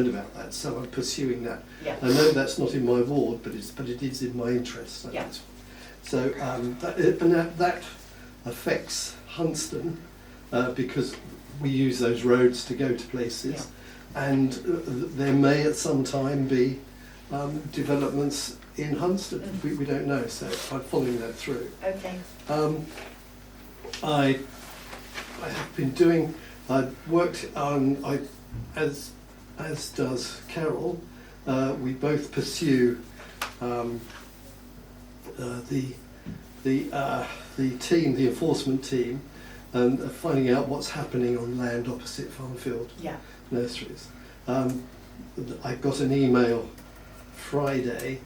about that, so I'm pursuing that. Yeah. I know that's not in my ward, but it is in my interest. Yeah. So that affects Hunston because we use those roads to go to places, and there may at some time be developments in Hunston. We don't know, so I'm following that through. Okay. I have been doing. I've worked on. As does Carol. We both pursue the team, the enforcement team, and finding out what's happening on land opposite Farmfield Nurseries. I got an email Friday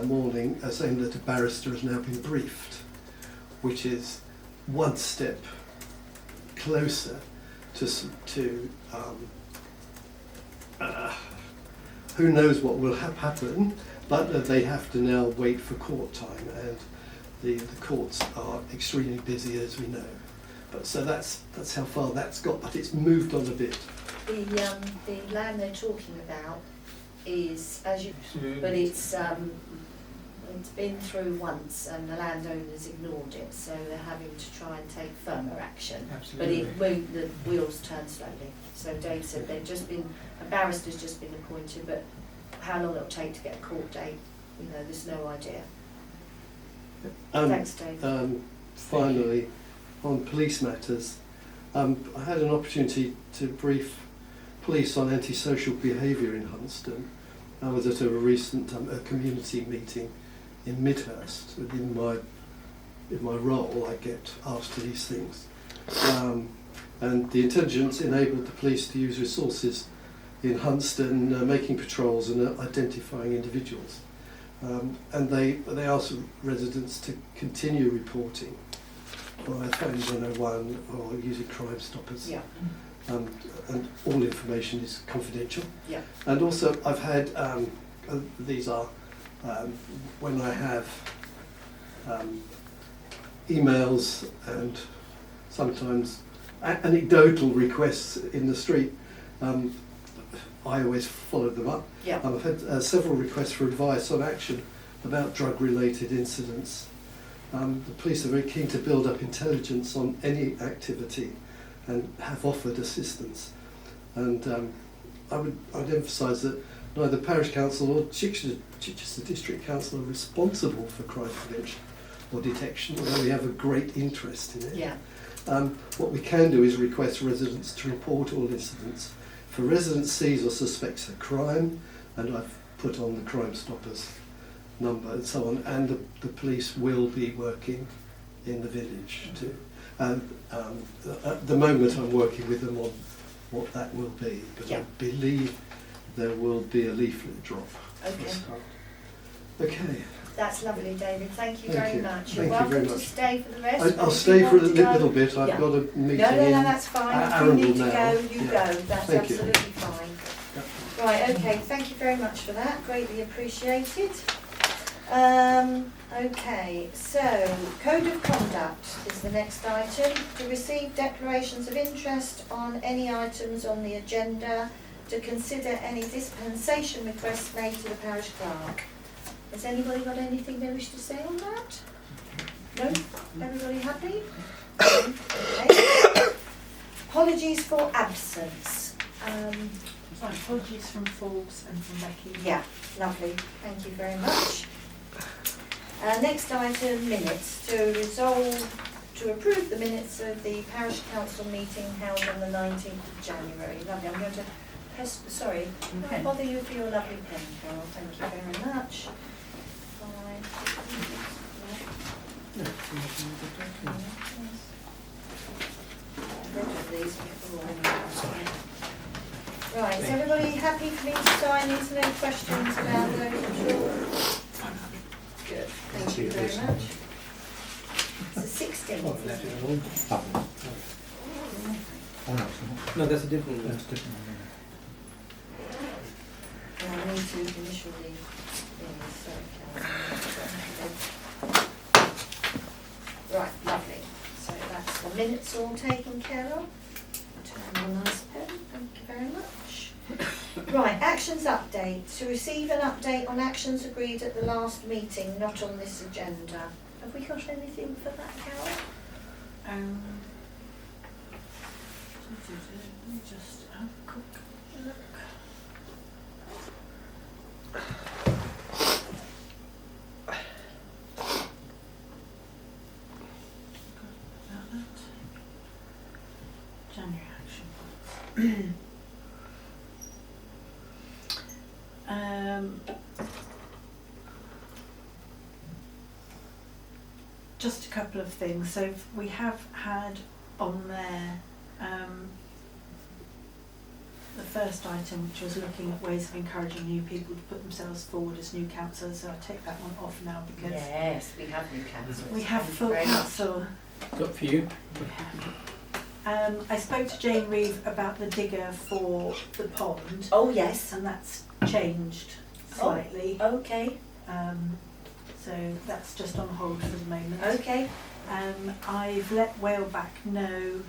morning saying that a barrister has now been briefed, which is one step closer to who knows what will happen, but they have to now wait for court time, and the courts are extremely busy, as we know. But so that's how far that's got, but it's moved on a bit. The land they're talking about is, as you, but it's been through once, and the landowners ignored it, so they're having to try and take firmer action. Absolutely. But the wheels turn slowly. So Dave said a barrister's just been appointed, but how long it'll take to get a court date, there's no idea. Thanks, Dave. Finally, on police matters, I had an opportunity to brief police on antisocial behaviour in Hunston. I was at a recent a community meeting in Midhurst. In my role, I get asked to these things. And the intelligence enabled the police to use resources in Hunston, making patrols and identifying individuals. And they asked residents to continue reporting via phone 101 or using Crime Stoppers. Yeah. And all information is confidential. Yeah. And also I've had, these are when I have emails and sometimes anecdotal requests in the street, I always follow them up. Yeah. I've had several requests for advice on action about drug-related incidents. The police are very keen to build up intelligence on any activity and have offered assistance. And I'd emphasise that neither Parish Council or Chichester District Council are responsible for crime prevention or detection, although we have a great interest in it. Yeah. What we can do is request residents to report all incidents. If a resident sees or suspects a crime, and I've put on the Crime Stoppers number and so on, and the police will be working in the village too. And at the moment I'm working with them on what that will be, but I believe there will be a leaflet drop. Okay. Okay. That's lovely, David. Thank you very much. You're Thank you welcome very to much. stay for the rest. I'll stay for a little bit. I've got a meeting No, that's fine. If you need to go, you go. That's Thank you. absolutely fine. Right, okay, thank you very much for that. Greatly appreciated. Okay, so Code of Conduct is the next item. To receive declarations of interest on any items on the agenda, to consider any dispensation requests made to the Parish Clerk. Has anybody got anything they wish to say on that? No? Everybody happy? Okay. Apologies for absence. Sorry, apologies from Forbes and from Becky. Yeah, lovely. Thank you very much. Next item, minutes. To resolve to approve the minutes of the Parish Council meeting held on the 19th of January. Lovely. I'm going to sorry, I'll bother you for your lovely pen, Carol. Thank you very much. Right, is everybody happy for me to sign these? No questions about those at all? Good, thank you very much. It's the 16th. No, that's a different one. I need to initial the right, lovely. So that's the minutes all taken care of. Turn on a nice pen, thank you very much. Right, actions update. To receive an update on actions agreed at the last meeting, not on this agenda. Have we got anything for that, Carol? Let me just have a quick look. January action. Just a couple of things. So we have had on there the first item, which was looking at ways of encouraging new people to put themselves forward as new councillors. So I take that one off now because Yes, we have new councillors. we have Thank you full very much. council. Got for you. I spoke to Jane Reeve about the digger for the pond, Oh, yes. and that's changed slightly. Okay, So that's just on hold for the moment. okay. I've let Whaleback know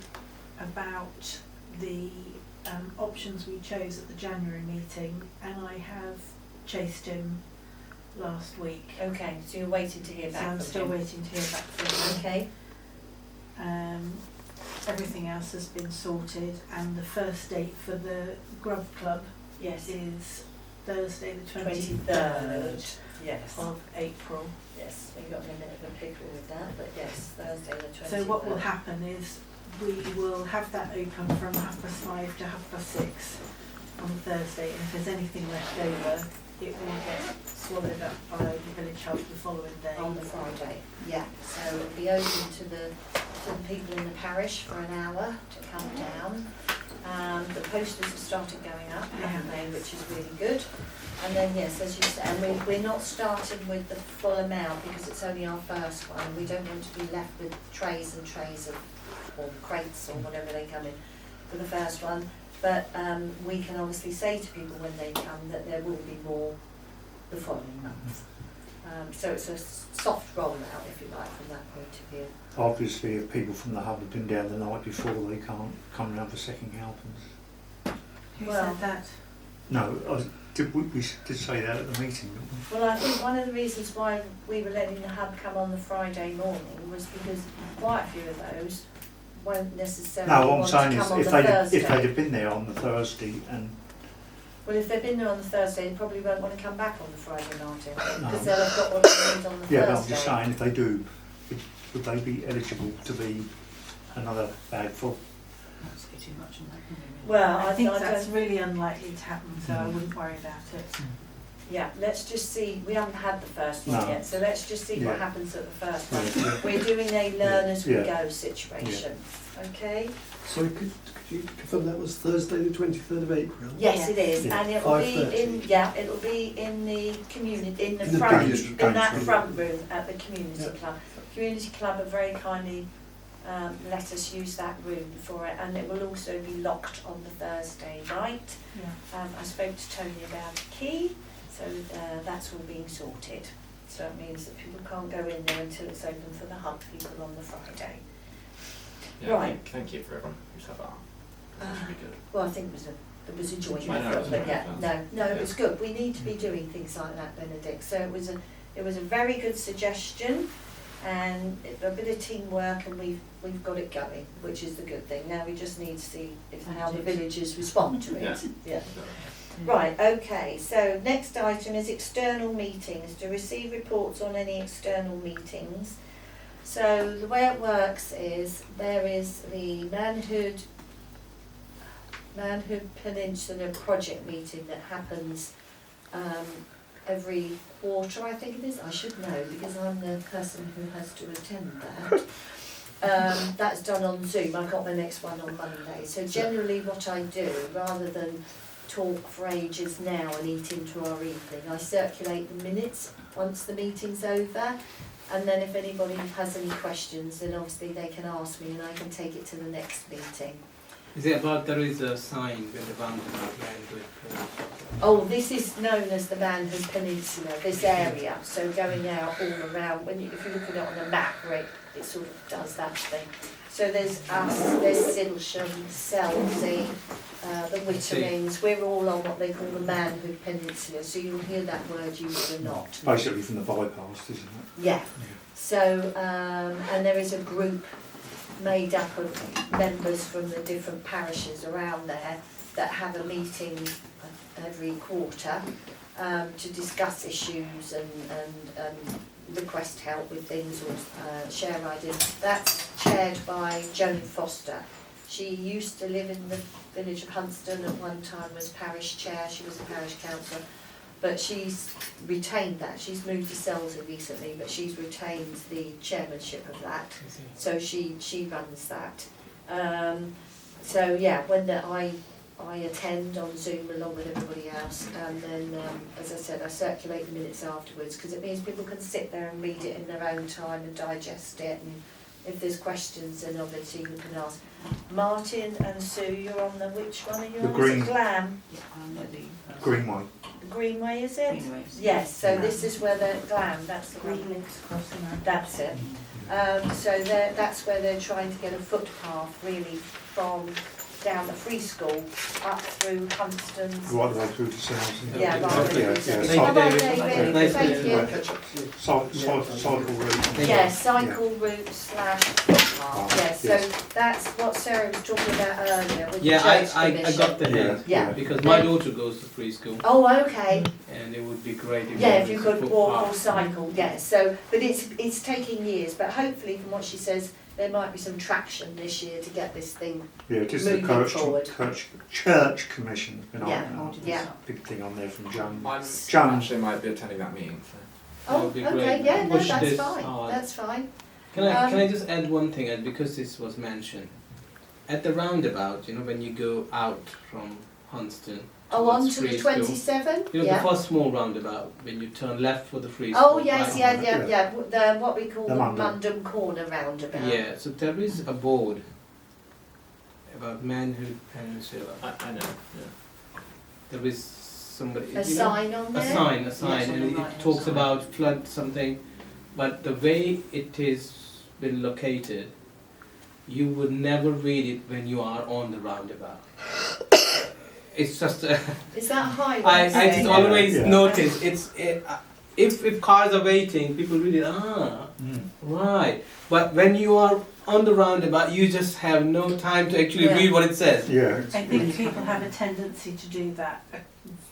about the options we chose at the January meeting, and I have chased him last week. Okay, so you're waiting to hear So back I'm from still him. waiting to hear back from him. Okay, Everything else has been sorted, and the first date for the Grub Club yes. is Thursday the 23rd 23rd. Yes. of April. Yes, we got in a bit of a pickle with that, but yes, Thursday the 23rd. So what will happen is we will have that open from 5:30 to 6:30 on Thursday, and if there's anything left over, it will get swallowed up by the village hub the following day. On the Friday, yeah. So it'll be open to the people in the parish for an hour to come down. The posters have started going up, haven't they, which is really good. And then, yes, as you said, and we're not starting with the full amount because it's only our first one. We don't want to be left with trays and trays of, or crates or whatever they come in for the first one. But we can obviously say to people when they come that there will be more the following month. So it's a soft rollout, if you like, from that point of view. Obviously, if people from the hub have been down the night before, they can't come round for second helpings. Who Well- said that? No, we did say that at the meeting, didn't we? Well, I think one of the reasons why we were letting the hub come on the Friday morning was because quite a few of those won't necessarily No, what I'm want saying to is come on if the they'd Thursday. have been there on the Thursday and Well, if they've been there on the Thursday, they probably won't want to come back on the Friday, Martin, because No. they'll have got what they need on the yeah, but Thursday. I'm just saying if they do, would they be eligible to be another bag full? That's getting much on that. Well, I think that's don't- really unlikely to happen, so I Mm. wouldn't worry about it. Yeah, let's just see. We haven't had the first one No. yet, so let's just see what Yeah. happens at the first one. Yeah. We're doing a learn as we Yeah. go situation. Okay? Sorry, could you confirm that was Thursday the 23rd of April? Yes, it is, Yeah. and it'll be 5:30. it'll be in the community, in the In the front, village in that council. front room at the community Yeah. club. Community club have very kindly let us use that room for it, and it will also be locked on the Thursday night. Yeah. I spoke to Tony about a key, so that's all being sorted. So it means that people can't go in there until it's open for the hub people on the Friday. Yeah, Right. Thank you for everyone who's had that. That should be good. Well, I think it was a joint I know, effort, it's but a yeah, joint no, effort. it was good. We need to be doing things like that, Benedict. So it was a very good suggestion, and a bit of teamwork, and we've got it going, which is the good thing. Now we just need to see how the villagers respond to it. Yeah. Yeah. Right, okay, so next item is external meetings, to receive reports on any external meetings. So the way it works is there is the Manhood Peninsula project meeting that happens every quarter, I think it is. I should know because I'm the person who has to attend that. That's done on Zoom. I've got the next one on Monday. So generally what I do, rather than talk for ages now and eat into our evening, I circulate the minutes once the meeting's over, and then if anybody has any questions, then obviously they can ask me and I can take it to the next meeting. Is it about there is a sign with the van behind with Oh, this is known as the Manhood Peninsula, this area, so going out all around, if you look at it on a map, where it sort of does that thing. So there's us, there's Silsham, Selsey, the Witterings, we're all on what they call the Manhood Peninsula, so you'll hear that word used a lot. Basically from the bypass, isn't it? Yeah. So, and there is a group made up of members from the different parishes around there that have a meeting every quarter to discuss issues and request help with things or share ideas. That's chaired by Joan Foster. She used to live in the village of Hunston at one time, was parish chair, she was a parish councillor, but she's retained that. She's moved to Selsey recently, but she's retained the chairmanship of that. So she runs that. So yeah, when I attend on Zoom along with everybody else, and then as I said, I circulate the minutes afterwards because it means people can sit there and read it in their own time and digest it, and if there's questions then obviously you can ask. Martin and Sue, you're on the, which one are you The on? green. Is it Glam? Yeah, I'm at the Greenway. Greenway, is it? Greenway. Yes, so this is where the Glam, that's the Green one. links across the map. That's it. So that's where they're trying to get a footpath really from down the free school up through Hunston's. Right the way through to Selsey. Yeah, Yeah, right. yeah, Come yeah. on, David. David, Nice thank to you. Cycle route. Yeah, cycle route / footpath, yeah, so yes. that's what Sarah was talking about earlier with the Yeah, church I commission. got the hint. Yeah. Because my daughter goes to free school, Oh, okay, and it would be great if yeah, there if you was a could walk or footpath. cycle, yeah, so, but it's taking years, but hopefully from what she says, there might be some traction this year to get this thing, Yeah, just the Moving forward. church commission. You know, Yeah, yeah. Big thing on there from Joan. I John. actually might be attending that meeting. So. That oh, would be okay, great. yeah, no, Push that's this fine, hard. that's fine. Can I just add one thing, and because this was mentioned, at the roundabout, you know, when you go out from Hunston Oh, on towards to the free school, 27, you know, yeah. the first small roundabout when you turn left for the free school. Oh, yes, right? yeah, yeah. the, what we call The the Mundum. Mundum Corner roundabout. Yeah, so there is a board about Manhood Peninsula. I know. Yeah. There is somebody. A you know, sign on a there? sign, Yes, and on the it right-hand talks side. about flood something, but the way it is been located, you would never read it when you are on the roundabout. It's just Is that a highway? I just thing? always Yeah. notice if cars are waiting, people read it. Right. But when you are on the roundabout, you just have no time to actually Yeah. read what it says. Yeah. I think people have a tendency to do that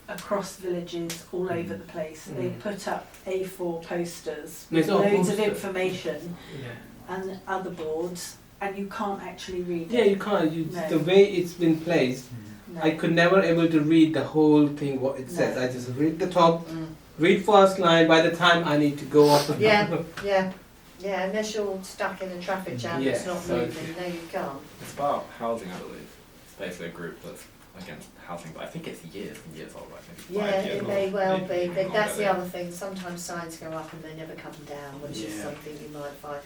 across villages all over the place. They Mm. put up A4 posters No, with it's all loads of posters. information Yeah. and other boards, and you can't actually read Yeah, it. you can't. No. The way it's been placed, No. I could never able to read the whole thing what it says. No. I just read the top, Mm. read first line. By the time I need to go off. Yeah, unless you're stuck in a traffic jam Yeah, that's not so- moving, no you can't. It's about housing, I believe. It's basically a group that's against housing, but I think it's years and years old. I think it's 5 Yeah, years it old. may well be, Maybe but that's the longer. other thing, sometimes signs go up and they never come down, which is Yeah. something you might find.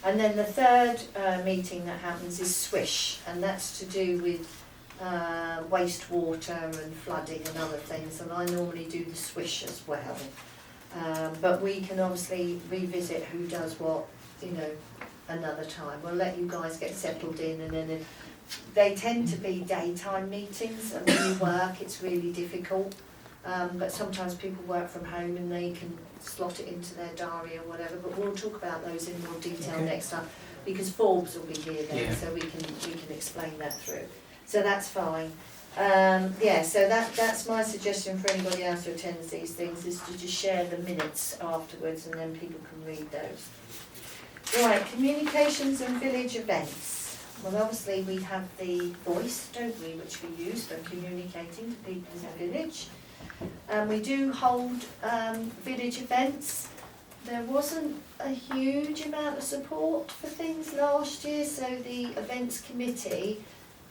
And then the third meeting that happens is Swish, and that's to do with wastewater and flooding and other things, and I normally do the Swish as well. But we can obviously revisit who does what, you know, another time. We'll let you guys get settled in, and then they tend to be daytime meetings, and when you work it's really difficult. But sometimes people work from home and they can slot it into their diary or whatever, but we'll talk about those in more detail Okay. next time, because Forbes will be here then, Yeah. so we can explain that through. So that's fine. So that's my suggestion for anybody else who attends these things, is to just share the minutes afterwards and then people can read those. Right, communications and village events. Well, obviously we have the voice, don't we, which we use for communicating to people in the village. We do hold village events. There wasn't a huge amount of support for things last year, so the events committee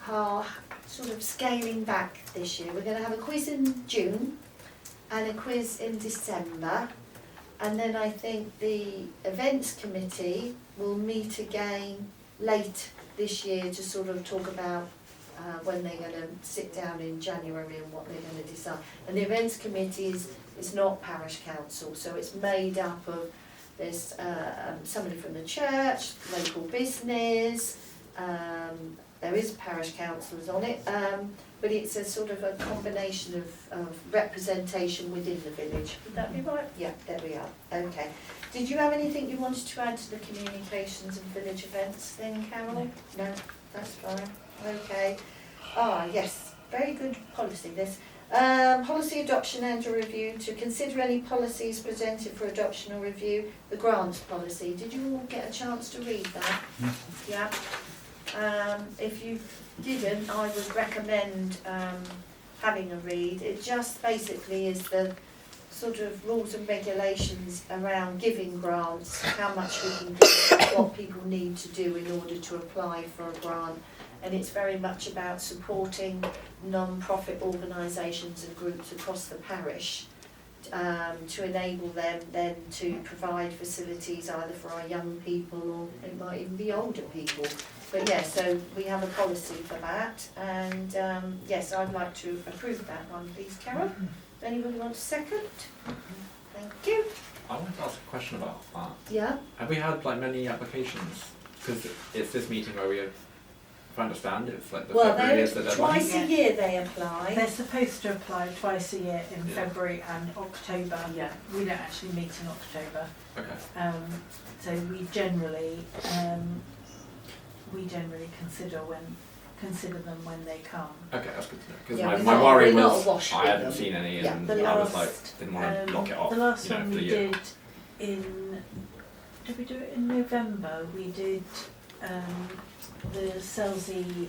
are sort of scaling back this year. We're going to have a quiz in June and a quiz in December, and then I think the events committee will meet again late this year to sort of talk about when they're going to sit down in January and what they're going to decide. And the events committee is not parish council, so it's made up of, there's somebody from the church, local business, There is parish councillors on it, but it's a sort of a combination of representation within the village. Would that be right? Yeah, there we are. Okay. Did you have anything you wanted to add to the communications and village events then, Carol? No, that's fine. Okay. Yes, very good policy this. Policy adoption and a review, to consider any policies presented for adoption or review. The grants policy, did you all get a chance to read that? Yeah. If you didn't, I would recommend having a read. It just basically is the sort of rules and regulations around giving grants, how much we can give, what people need to do in order to apply for a grant. And it's very much about supporting non-profit organisations and groups across the parish to enable them then to provide facilities either for our young people or it might even be older people. But yeah, so we have a policy for that, and yes, I'd like to approve that one, please, Carol. Anybody want a second? Thank you. I wanted to ask a question about that. Yeah. Have we had like many applications? Because it's this meeting where we, if I understand, it's like the February is the deadline. Twice a year they apply. They're supposed to apply twice a year in Yeah. February and October. Yeah. We don't actually meet in October. Okay. So we generally consider them when they come. Okay, that's good to know. Because Yeah, my worry we're not was awash I with hadn't them. seen any, Yeah, and the I was like, last, didn't want to lock it off. The last you know, one for we the year. did did we do it in November? We did the Selsey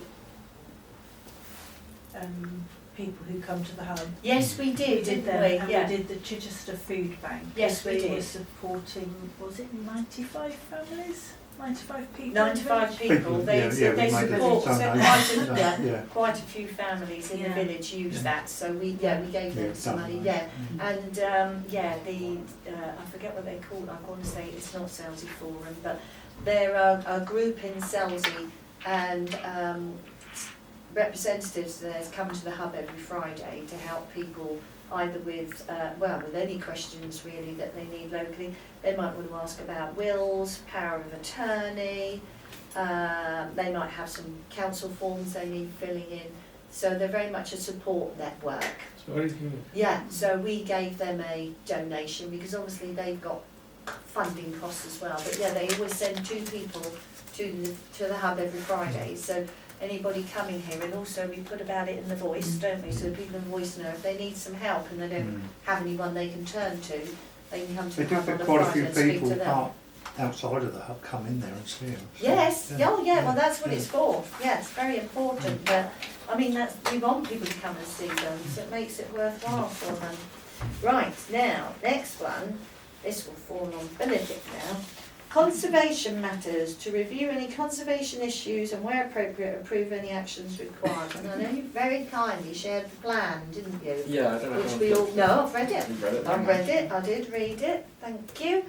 people who come to the hub. Yes, we did, didn't them, we? and Yeah. we did the Chichester Food Bank. Yes, we We did. were supporting, was it 95 families? 95 people? 95 people. They, Yeah, yeah, we they made support it so so quite a few families in the Yeah. village use Yeah. that. So we gave Yeah, them some done money. that. Yeah. And I forget what they're called. I want to say it's not Selsey Forum, but they're a group in Selsey, and representatives of theirs come to the hub every Friday to help people either with with any questions really that they need locally. They might want to ask about wills, power of attorney. They might have some council forms they need filling in. So they're very much a support network. So what is you? Yeah, so we gave them a donation because obviously they've got funding costs as well. But yeah, they always send 2 people to the hub every Friday. So anybody coming here, and also we put about it in the voice, don't we? So people in the voice know if they need some help and they don't have anyone they can turn to, they can come to They the do hub on get a quite a Friday few and speak people to them. park outside of the hub, come in there and see them. So, Yes, oh yeah, well that's what yeah. it's for. Yeah, it's very important. But I mean, we want people to come and see them, so it makes it worthwhile for them. Right, now, next one, this will fall on Benedict now. Conservation matters, to review any conservation issues and where appropriate approve any actions required. And I know you very kindly shared the plan, didn't you? Yeah, I don't know. Which how we all know, I've read it. You've read it. I read it, I did read it, thank you.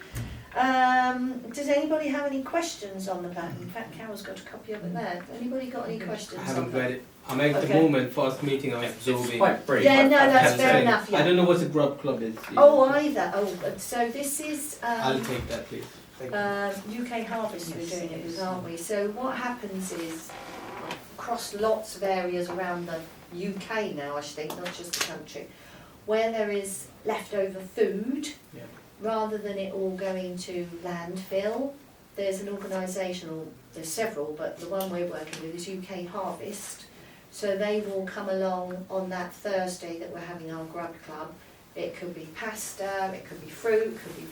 Does anybody have any questions on the plan? In fact, Carol's got a copy of it there. Anybody got any questions I on haven't that? read it. I'm at the Okay. moment, first meeting I'm It's absorbing. quite brief. Yeah, no, I've that's had fair to- enough, yeah. I don't know what the grub club is. Oh, either. Oh, so this is I'll take that, please. Thank you. UK Harvest we're Yes, doing it with, yes. aren't we? So what happens is, across lots of areas around the UK now, I should think, not just the country, where there is leftover food, Yeah. rather than it all going to landfill, there's an organisation, or there's several, but the one we're working with is UK Harvest. So they will come along on that Thursday that we're having our grub club. It could be pasta, it could be fruit, it could be veggies.